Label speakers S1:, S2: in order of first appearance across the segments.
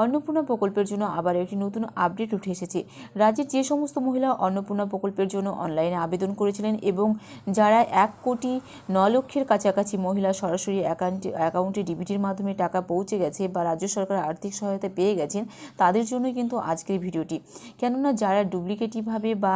S1: অন্নপূর্ণা প্রকল্পের জন্য আবার একটি নতুন আপডেট উঠে এসেছে। রাজ্যের যে সমস্ত মহিলা অন্নপূর্ণা প্রকল্পের জন্য অনলাইনে আবেদন করেছিলেন এবং যারা 1,09,00,000-এর কাছাকাছি মহিলা সরাসরি অ্যাকাউন্টে ডিবিটির মাধ্যমে টাকা পৌঁছে গেছে বা রাজ্য সরকার আর্থিক সহায়তা পেয়ে গেছেন, তাদের জন্যই কিন্তু আজকের ভিডিওটি। কেননা যারা ডুপ্লিকেটিভভাবে বা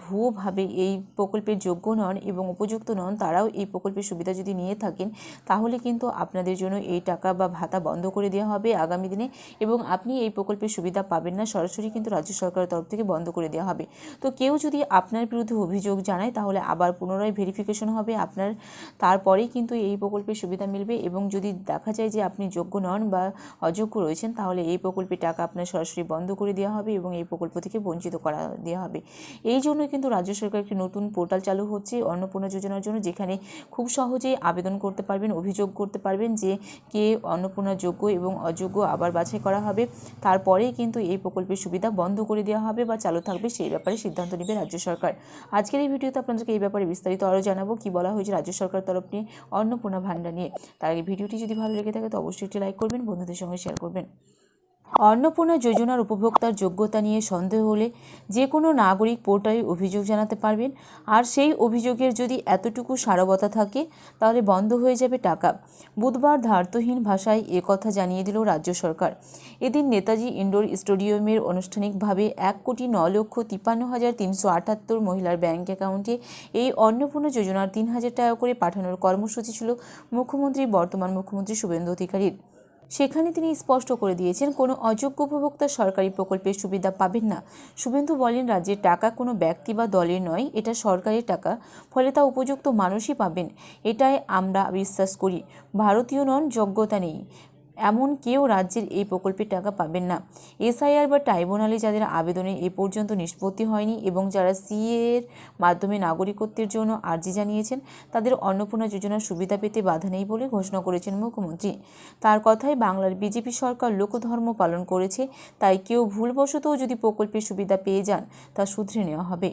S1: ভুয়োভাবে এই প্রকল্পের যোগ্য নন এবং উপযুক্ত নন, তারাও এই প্রকল্পের সুবিধা যদি নিয়ে থাকেন, তাহলে কিন্তু আপনাদের জন্য এই টাকা বা ভাতা বন্ধ করে দেওয়া হবে আগামী দিনে এবং আপনি এই প্রকল্পের সুবিধা পাবেন না, সরাসরি কিন্তু রাজ্য সরকারের তরফ থেকে বন্ধ করে দেওয়া হবে। তো কেউ যদি আপনার বিরুদ্ধে অভিযোগ জানায়, তাহলে আবার পুনরায় ভেরিফিকেশন হবে আপনার, তারপরেই কিন্তু এই প্রকল্পের সুবিধা মিলবে। এবং যদি দেখা যায় যে আপনি যোগ্য নন বা অযোগ্য রয়েছেন, তাহলে এই প্রকল্পের টাকা আপনার সরাসরি বন্ধ করে দেওয়া হবে এবং এই প্রকল্প থেকে বঞ্চিত করা দেওয়া হবে। এই জন্য কিন্তু রাজ্য সরকার একটি নতুন পোর্টাল চালু হচ্ছে অন্নপূর্ণা যোজনার জন্য, যেখানে খুব সহজেই আবেদন করতে পারবেন, অভিযোগ করতে পারবেন যে কে অন্নপূর্ণা যোগ্য এবং অযোগ্য আবার বাছাই করা হবে। তারপরেই কিন্তু এই প্রকল্পের সুবিধা বন্ধ করে দেওয়া হবে বা চালু থাকবে, সেই ব্যাপারে সিদ্ধান্ত নেবে রাজ্য সরকার। আজকের এই ভিডিওতে আপনাদেরকে এই ব্যাপারে বিস্তারিত আরও জানাবো কি বলা হয়েছে রাজ্য সরকার তরফ নিয়ে অন্নপূর্ণা ভাণ্ডার নিয়ে। তার আগে ভিডিওটি যদি ভালো লেগে থাকে তো অবশ্যই একটি লাইক করবেন, বন্ধুদের সঙ্গে শেয়ার করবেন। অন্নপূর্ণা যোজনার উপভোক্তার যোগ্যতা নিয়ে সন্দেহ হলে যে কোনো নাগরিক পোর্টালে অভিযোগ জানাতে পারবেন। আর সেই অভিযোগের যদি এতটুকু সারবতা থাকে, তাহলে বন্ধ হয়ে যাবে টাকা। বুধবার ধার্তহীন ভাষায় একথা জানিয়ে দিল রাজ্য সরকার। এদিন নেতাজি ইন্ডোর স্টেডিয়ামের আনুষ্ঠানিকভাবে 1,53,53,378 মহিলার ব্যাংক অ্যাকাউন্টে এই অন্নপূর্ণা যোজনার 3,000 টাকা করে পাঠানোর কর্মসূচি ছিল বর্তমান মুখ্যমন্ত্রী শুভেন্দু অধিকারীর। সেখানে তিনি স্পষ্ট করে দিয়েছেন, কোনো অযোগ্য উপভোক্তা সরকারি প্রকল্পের সুবিধা পাবেন না। শুভেন্দু বলেন, রাজ্যের টাকা কোনো ব্যক্তি বা দলের নয়, এটা সরকারি টাকা, ফলে তা উপযুক্ত মানুষই পাবেন, এটাই আমরা বিশ্বাস করি। ভারতীয় নন, যোগ্যতা নেই এমন কেউ রাজ্যের এই প্রকল্পের টাকা পাবেন না। এসআইআর বা ট্রাইব্যুনালে যাদের আবেদনে এ পর্যন্ত নিষ্পত্তি হয়নি এবং যারা সিএর মাধ্যমে নাগরিকত্বের জন্য আর্জি জানিয়েছেন, তাদের অন্নপূর্ণা যোজনার সুবিধা পেতে বাধা নেই বলে ঘোষণা করেছেন মুখ্যমন্ত্রী। তার কথায়, বাংলার বিজেপি সরকার লোকধর্ম পালন করেছে, তাই কেউ ভুলবশতও যদি প্রকল্পের সুবিধা পেয়ে যান, তা শুধরে নেওয়া হবে।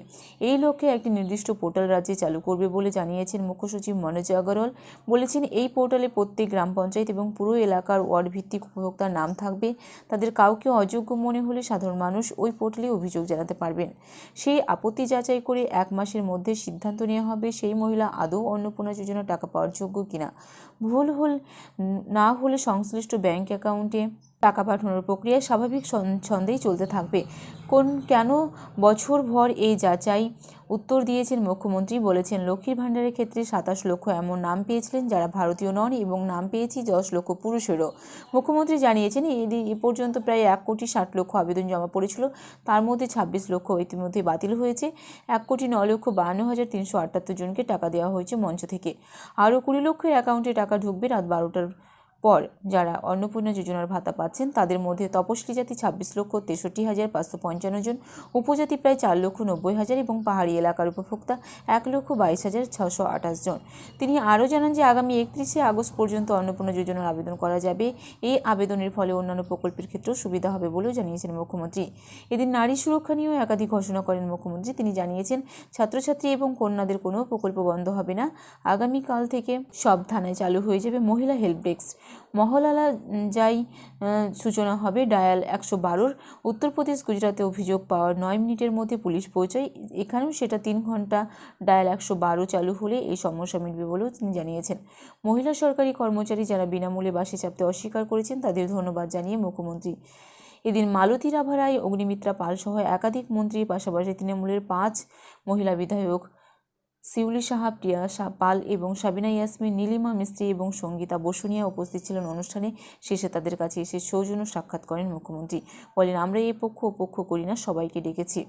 S1: এই লক্ষ্যে একটি নির্দিষ্ট পোর্টাল রাজ্যে চালু করবে বলে জানিয়েছেন মুখ্য সচিব মনোজ আগরওয়াল। বলেছেন, এই পোর্টালে প্রত্যেক গ্রাম পঞ্চায়েত এবং পুরো এলাকার ওয়ার্ড ভিত্তিক উপভোক্তার নাম থাকবে। তাদের কাউকে অযোগ্য মনে হলে সাধারণ মানুষ ওই পোর্টালে অভিযোগ জানাতে পারবেন। সেই আপত্তি যাচাই করে 1 মাসের মধ্যে সিদ্ধান্ত নেওয়া হবে সেই মহিলা আদৌ অন্নপূর্ণা যোজনার টাকা পাওয়ার যোগ্য কিনা। ভুল না হলে সংশ্লিষ্ট ব্যাংক অ্যাকাউন্টে টাকা পাঠানোর প্রক্রিয়া স্বাভাবিক ছন্দেই চলতে থাকবে। কেন বছরভর এই যাচাই? উত্তর দিয়েছেন মুখ্যমন্ত্রী। বলেছেন, লক্ষ্মীর ভাণ্ডারের ক্ষেত্রে 27 লক্ষ এমন নাম পেয়েছিলেন যারা ভারতীয় নন এবং নাম পেয়েছি 10 লক্ষ পুরুষেরও। মুখ্যমন্ত্রী জানিয়েছেন, এ পর্যন্ত প্রায় 1,60,00,000 আবেদন জমা পড়েছিল, তার মধ্যে 26 লক্ষ ইতিমধ্যে বাতিল হয়েছে। 1,09,52,378 জনকে টাকা দেওয়া হয়েছে মঞ্চ থেকে। আরও 20 লক্ষের অ্যাকাউন্টে টাকা ঢুকবে রাত 12টার পর। যারা অন্নপূর্ণা যোজনার ভাতা পাচ্ছেন, তাদের মধ্যে তপশিলি জাতি 26,63,555 জন, উপজাতি প্রায় 4,90,000 এবং পাহাড়ি এলাকার উপভোক্তা 1,22,628 জন। তিনি আরও জানান যে আগামী 31শে আগস্ট পর্যন্ত অন্নপূর্ণা যোজনার আবেদন করা যাবে। এই আবেদনের ফলে অন্যান্য প্রকল্পের ক্ষেত্রেও সুবিধা হবে বলেও জানিয়েছেন মুখ্যমন্ত্রী। এদিন নারী সুরক্ষা নিয়েও একাধিক ঘোষণা করেন মুখ্যমন্ত্রী। তিনি জানিয়েছেন, ছাত্রছাত্রী এবং কন্যাদের কোনো প্রকল্প বন্ধ হবে না। আগামীকাল থেকে সব থানায় চালু হয়ে যাবে মহিলা হেল্প ডেস্ক। মহলালা যাই সূচনা হবে ডায়াল 112-র। উত্তরপ্রদেশ, গুজরাতে অভিযোগ পাওয়ার 9 মিনিটের মধ্যে পুলিশ পৌঁছায়, এখানেও সেটা 3 ঘন্টা। ডায়াল 112 চালু হলে এই সমস্যা মিটবে বলেও তিনি জানিয়েছেন। মহিলা সরকারি কর্মচারী যারা বিনামূল্যে বাসে চাপতে অস্বীকার করেছেন, তাদের ধন্যবাদ জানিয়ে মুখ্যমন্ত্রী। এদিন মালতী রাভা রায়, অগ্নিমিত্রা পাল সহ একাধিক মন্ত্রীর পাশাপাশি তৃণমূলের 5 মহিলা বিধায়ক শিউলি সাহা, প্রিয়া পাল এবং সাবিনা ইয়াসমিন, নীলিমা মিস্ত্রি এবং সঙ্গীতা বসুনিয়া উপস্থিত ছিলেন অনুষ্ঠানে। শেষে তাদের কাছে এসে সৌজন্য সাক্ষাৎ করেন মুখ্যমন্ত্রী। বলেন, আমরা এই পক্ষ ও পক্ষ করি না, সবাইকে ডেকেছি।